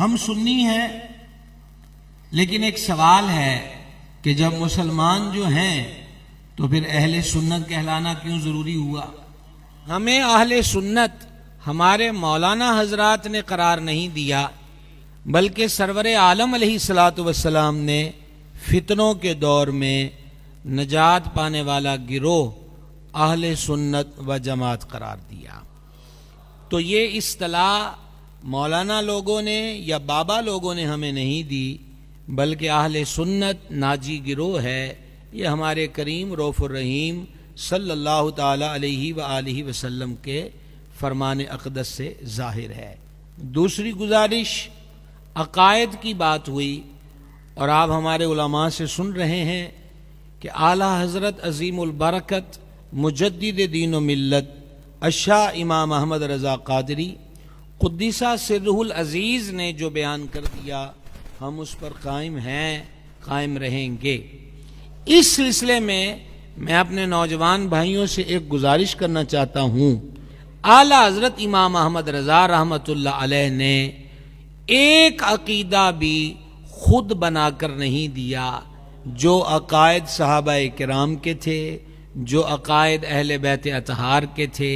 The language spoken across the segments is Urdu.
ہم سنی ہیں، لیکن ایک سوال ہے کہ جب مسلمان جو ہیں تو پھر اہل سنت کہلانا کیوں ضروری ہوا؟ ہمیں اہل سنت ہمارے مولانا حضرات نے قرار نہیں دیا، بلکہ سرور عالم علیہ الصلوۃ والسلام نے فتنوں کے دور میں نجات پانے والا گروہ اہل سنت و جماعت قرار دیا۔ تو یہ اصطلاح مولانا لوگوں نے یا بابا لوگوں نے ہمیں نہیں دی، بلکہ اہل سنت ناجی گروہ ہے۔ یہ ہمارے کریم رؤوف الرحیم صلی اللہ تعالی علیہ وآلہ وسلم کے فرمان اقدس سے ظاہر ہے۔ دوسری گزارش، عقائد کی بات ہوئی اور آپ ہمارے علماء سے سن رہے ہیں کہ اعلیٰ حضرت عظیم البرکت مجدد دین و ملت الشاہ امام احمد رضا قادری قدسہ سرہ العزیز نے جو بیان کر دیا، ہم اس پر قائم ہیں، قائم رہیں گے۔ اس سلسلے میں میں اپنے نوجوان بھائیوں سے ایک گزارش کرنا چاہتا ہوں۔ اعلیٰ حضرت امام احمد رضا رحمۃ اللہ علیہ نے ایک عقیدہ بھی خود بنا کر نہیں دیا، جو عقائد صحابہ کرام کے تھے، جو عقائد اہل بیت اطہار کے تھے،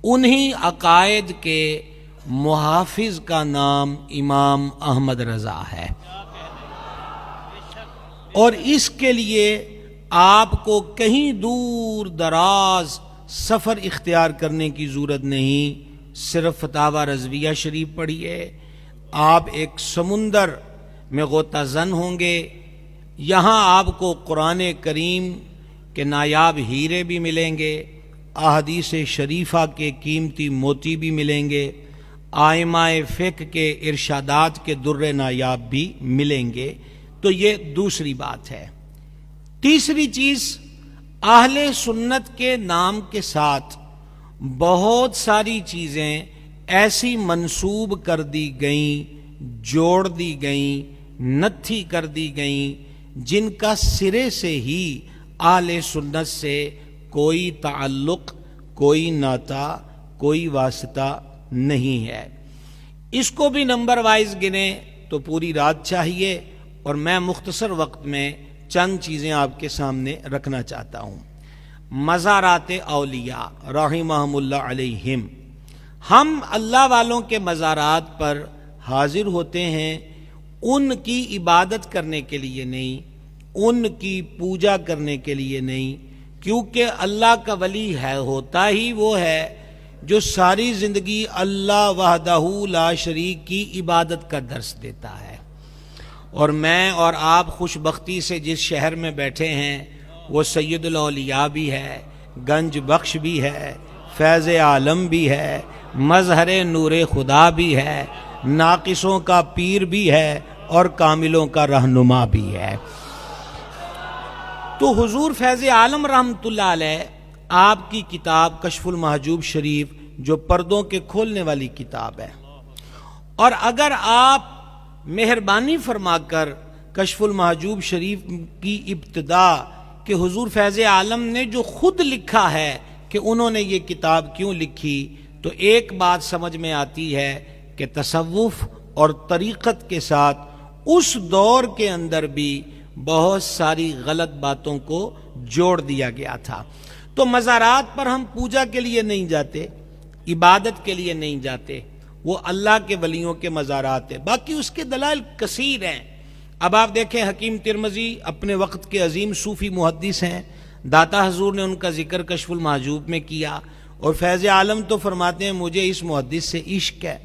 انہی عقائد کے محافظ کا نام امام احمد رضا ہے۔ اور اس کے لیے آپ کو کہیں دور دراز سفر اختیار کرنے کی ضرورت نہیں، صرف فتاوی رضویہ شریف پڑھیے، آپ ایک سمندر میں غوطہ زن ہوں گے۔ یہاں آپ کو قرآن کریم کے نایاب ہیرے بھی ملیں گے، احادیث شریفہ کے قیمتی موتی بھی ملیں گے، ائمہ فقہ کے ارشادات کے در نایاب بھی ملیں گے۔ تو یہ دوسری بات ہے۔ تیسری چیز، اہل سنت کے نام کے ساتھ بہت ساری چیزیں ایسی منسوب کر دی گئیں، جوڑ دی گئیں، نتھی کر دی گئیں، جن کا سرے سے ہی اہل سنت سے کوئی تعلق، کوئی ناتا، کوئی واسطہ نہیں ہے۔ اس کو بھی نمبر وائز گنے تو پوری رات چاہیے، اور میں مختصر وقت میں چند چیزیں آپ کے سامنے رکھنا چاہتا ہوں۔ مزارات اولیاء رحمہم اللہ علیہم، ہم اللہ والوں کے مزارات پر حاضر ہوتے ہیں، ان کی عبادت کرنے کے لیے نہیں، ان کی پوجا کرنے کے لیے نہیں، کیونکہ اللہ کا ولی ہے، ہوتا ہی وہ ہے جو ساری زندگی اللہ وحدہ لا شریک کی عبادت کا درس دیتا ہے۔ اور میں اور آپ خوش بختی سے جس شہر میں بیٹھے ہیں، وہ سید الاولیاء بھی ہے، گنج بخش بھی ہے، فیض عالم بھی ہے، مظہر نور خدا بھی ہے، ناقصوں کا پیر بھی ہے، اور کاملوں کا رہنما بھی ہے۔ تو حضور فیض عالم رحمۃ اللہ علیہ، آپ کی کتاب کشف المحجوب شریف جو پردوں کے کھولنے والی کتاب ہے، اور اگر آپ مہربانی فرما کر کشف المحجوب شریف کی ابتدا کہ حضور فیض عالم نے جو خود لکھا ہے کہ انہوں نے یہ کتاب کیوں لکھی، تو ایک بات سمجھ میں آتی ہے کہ تصوف اور طریقت کے ساتھ اس دور کے اندر بھی بہت ساری غلط باتوں کو جوڑ دیا گیا تھا۔ تو مزارات پر ہم پوجا کے لیے نہیں جاتے، عبادت کے لیے نہیں جاتے، وہ اللہ کے ولیوں کے مزارات ہیں۔ باقی اس کے دلائل کثیر ہیں۔ اب آپ دیکھیں، حکیم ترمذی اپنے وقت کے عظیم صوفی محدث ہیں، داتا حضور نے ان کا ذکر کشف المحجوب میں کیا، اور فیض عالم تو فرماتے ہیں مجھے اس محدث سے عشق ہے۔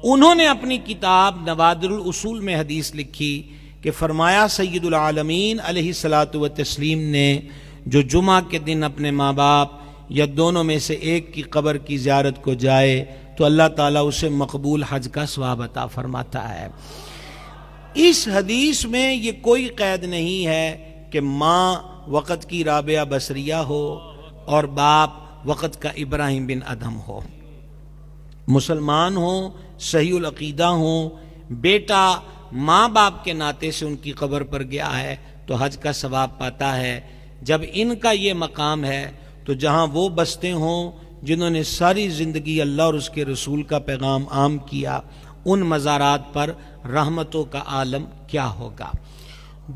انہوں نے اپنی کتاب نوادر الاصول میں حدیث لکھی کہ فرمایا سید العالمین علیہ الصلاۃ والتسلیم نے جو جمعہ کے دن اپنے ماں باپ یا دونوں میں سے ایک کی قبر کی زیارت کو جائے تو اللہ تعالیٰ اسے مقبول حج کا ثواب عطا فرماتا ہے۔ اس حدیث میں یہ کوئی قید نہیں ہے کہ ماں وقت کی رابعہ بصریہ ہو اور باپ وقت کا ابراہیم بن ادہم ہو، مسلمان ہوں، صحیح العقیدہ ہوں، بیٹا ماں باپ کے ناطے سے ان کی قبر پر گیا ہے تو حج کا ثواب پاتا ہے۔ جب ان کا یہ مقام ہے تو جہاں وہ بستے ہوں جنہوں نے ساری زندگی اللہ اور اس کے رسول کا پیغام عام کیا، ان مزارات پر رحمتوں کا عالم کیا ہوگا۔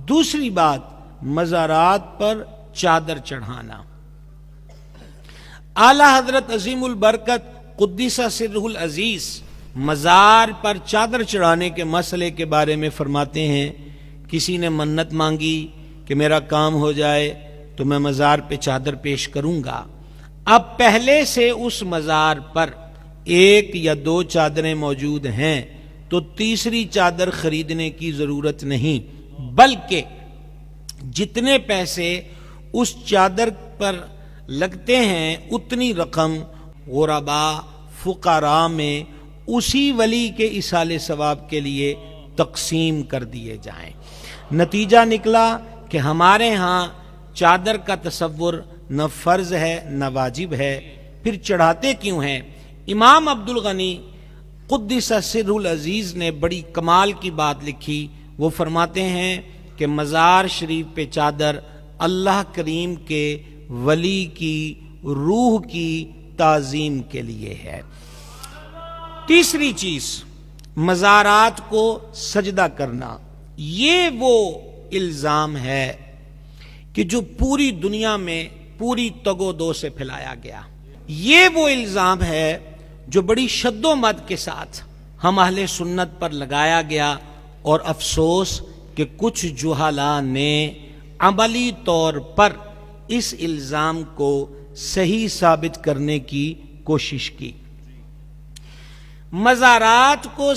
دوسری بات، مزارات پر چادر چڑھانا۔ اعلی حضرت عظیم البرکت قدس سرہ العزیز مزار پر چادر چڑھانے کے مسئلے کے بارے میں فرماتے ہیں، کسی نے منت مانگی کہ میرا کام ہو جائے تو میں مزار پہ چادر پیش کروں گا۔ اب پہلے سے اس مزار پر ایک یا دو چادریں موجود ہیں تو تیسری چادر خریدنے کی ضرورت نہیں، بلکہ جتنے پیسے اس چادر پر لگتے ہیں اتنی رقم غرباء فقراء میں اسی ولی کے ایصال ثواب کے لیے تقسیم کر دیے جائیں۔ نتیجہ نکلا کہ ہمارے ہاں چادر کا تصور نہ فرض ہے نہ واجب ہے، پھر چڑھاتے کیوں ہیں؟ امام عبد الغنی قدس سرہ العزیز نے بڑی کمال کی بات لکھی، وہ فرماتے ہیں کہ مزار شریف پہ چادر اللہ کریم کے ولی کی روح کی تعظیم کے لیے ہے۔ تیسری چیز، مزارات کو سجدہ کرنا۔ یہ وہ الزام ہے کہ جو پوری دنیا میں پوری تگ و دو سے پھیلایا گیا، یہ وہ الزام ہے جو بڑی شد و مد کے ساتھ ہم اہل سنت پر لگایا گیا، اور افسوس کہ کچھ جہلاء نے عملی طور پر اس الزام کو صحیح ثابت کرنے کی کوشش کی۔ مزارات کو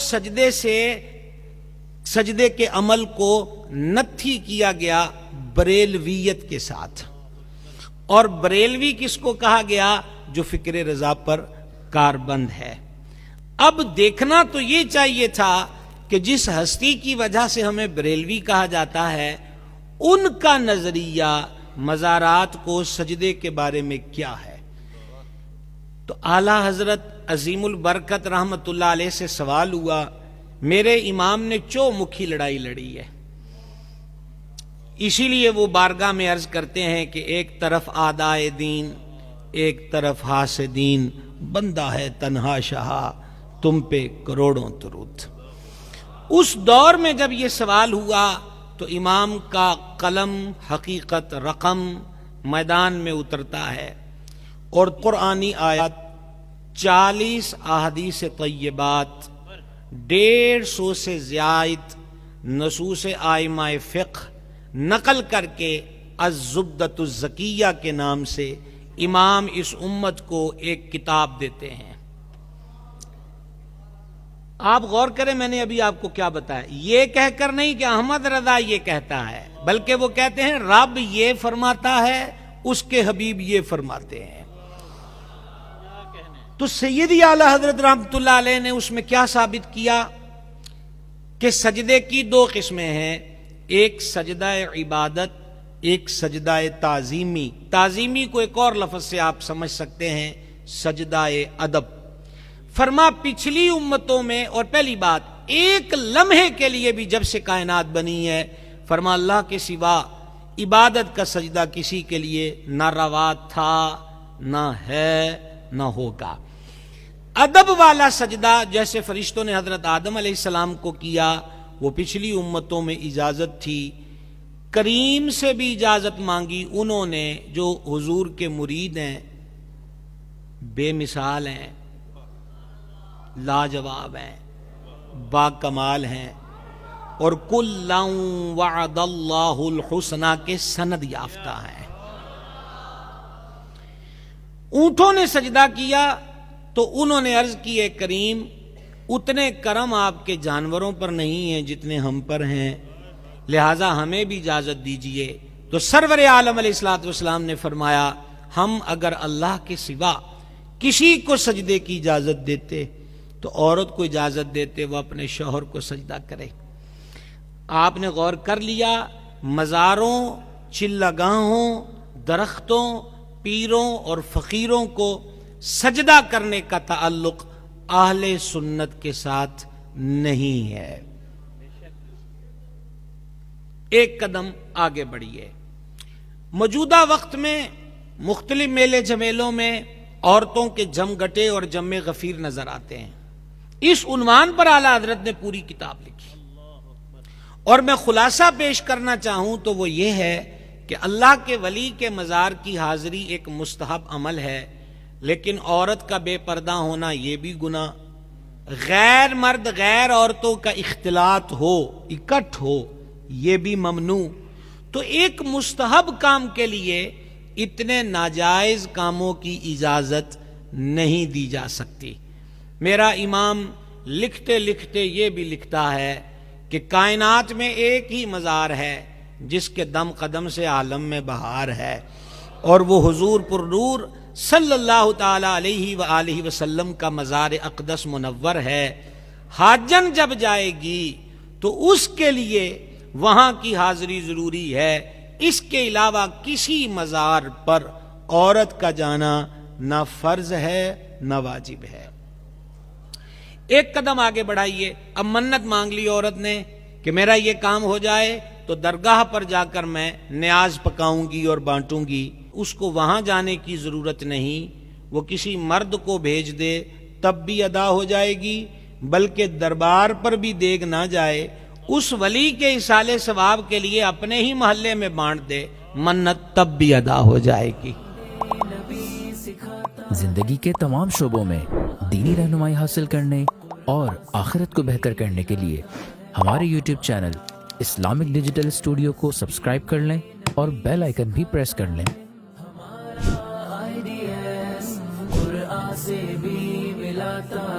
سجدے کے عمل کو نتھی کیا گیا بریلویت کے ساتھ، اور بریلوی کس کو کہا گیا؟ جو فکر رضا پر کاربند ہے۔ اب دیکھنا تو یہ چاہیے تھا کہ جس ہستی کی وجہ سے ہمیں بریلوی کہا جاتا ہے، ان کا نظریہ مزارات کو سجدے کے بارے میں کیا ہے۔ تو اعلی حضرت عظیم البرکت رحمت اللہ علیہ سے سوال ہوا، میرے امام نے چو مکھی لڑائی لڑی ہے، اسی لیے وہ بارگاہ میں عرض کرتے ہیں کہ ایک طرف آدائے دین، ایک طرف حاسدین، بندہ ہے تنہا شہا، تم پہ کروڑوں درود۔ اس دور میں جب یہ سوال ہوا تو امام کا قلم حقیقت رقم میدان میں اترتا ہے، اور قرآنی آیات 40 احادیث طیبات، 150 سے زائد نصوص ائمہ فقہ نقل کر کے الزبدۃ الزکیہ کے نام سے امام اس امت کو ایک کتاب دیتے ہیں۔ آپ غور کریں، میں نے ابھی آپ کو کیا بتایا، یہ کہہ کر نہیں کہ احمد رضا یہ کہتا ہے، بلکہ وہ کہتے ہیں رب یہ فرماتا ہے، اس کے حبیب یہ فرماتے ہیں۔ تو سیدی اعلی حضرت رحمت اللہ علیہ نے اس میں کیا ثابت کیا کہ سجدے کی دو قسمیں ہیں، ایک سجدہ عبادت، ایک سجدہ تعظیمی۔ تعظیمی کو ایک اور لفظ سے آپ سمجھ سکتے ہیں، سجدہ ادب۔ فرما پچھلی امتوں میں، اور پہلی بات ایک لمحے کے لیے بھی جب سے کائنات بنی ہے، فرما اللہ کے سوا عبادت کا سجدہ کسی کے لیے نہ روا تھا، نہ ہے، نہ ہوگا۔ ادب والا سجدہ جیسے فرشتوں نے حضرت آدم علیہ السلام کو کیا، وہ پچھلی امتوں میں اجازت تھی۔ کریم سے بھی اجازت مانگی انہوں نے جو حضور کے مرید ہیں، بے مثال ہیں، لاجواب ہیں، با کمال ہیں، اور کُلًا وعد اللہ الحسنی کے سند یافتہ ہیں۔ اونٹوں نے سجدہ کیا تو انہوں نے عرض کی، اے کریم اتنے کرم آپ کے جانوروں پر نہیں ہیں جتنے ہم پر ہیں، لہٰذا ہمیں بھی اجازت دیجئے۔ تو سرور عالم علیہ الصلوۃ والسلام نے فرمایا، ہم اگر اللہ کے سوا کسی کو سجدے کی اجازت دیتے تو عورت کو اجازت دیتے وہ اپنے شوہر کو سجدہ کرے۔ آپ نے غور کر لیا، مزاروں، چلگاہوں، درختوں، پیروں اور فقیروں کو سجدہ کرنے کا تعلق اہل سنت کے ساتھ نہیں ہے۔ ایک قدم آگے بڑھیے۔ موجودہ وقت میں مختلف میلے جمیلوں میں عورتوں کے جم گٹے اور جم غفیر نظر آتے ہیں۔ اس عنوان پر اعلی حضرت نے پوری کتاب لکھی. اور میں خلاصہ پیش کرنا چاہوں تو وہ یہ ہے کہ اللہ کے ولی کے مزار کی حاضری ایک مستحب عمل ہے، لیکن عورت کا بے پردہ ہونا یہ بھی گناہ، غیر مرد غیر عورتوں کا اختلاط ہو، اکٹھ ہو، یہ بھی ممنوع. تو ایک مستحب کام کے لیے اتنے ناجائز کاموں کی اجازت نہیں دی جا سکتی. میرا امام لکھتے لکھتے یہ بھی لکھتا ہے کہ کائنات میں ایک ہی مزار ہے جس کے دم قدم سے عالم میں بہار ہے، اور وہ حضور پر نور صلی اللہ تعالی علیہ وآلہ وسلم کا مزار اقدس منور ہے. حاجن جب جائے گی تو اس کے لیے وہاں کی حاضری ضروری ہے. اس کے علاوہ کسی مزار پر عورت کا جانا نہ فرض ہے نہ واجب ہے. ایک قدم آگے بڑھائیے. اب منت مانگ لی عورت نے کہ میرا یہ کام ہو جائے تو درگاہ پر جا کر میں نیاز پکاؤں گی اور بانٹوں گی. اس کو وہاں جانے کی ضرورت نہیں، وہ کسی مرد کو بھیج دے تب بھی ادا ہو جائے گی، بلکہ دربار پر بھی دیگ نہ جائے، اس ولی کے ایصال ثواب کے لیے اپنے ہی محلے میں بانٹ دے، منت تب بھی ادا ہو جائے گی. زندگی کے تمام شعبوں میں دینی رہنمائی حاصل کرنے اور آخرت کو بہتر کرنے کے لیے ہمارے YouTube channel Islamic digital studio کو سبسکرائب کر لیں اور بیل آئیکن بھی پریس کر لیں. قرآن سے بھی ملا تھا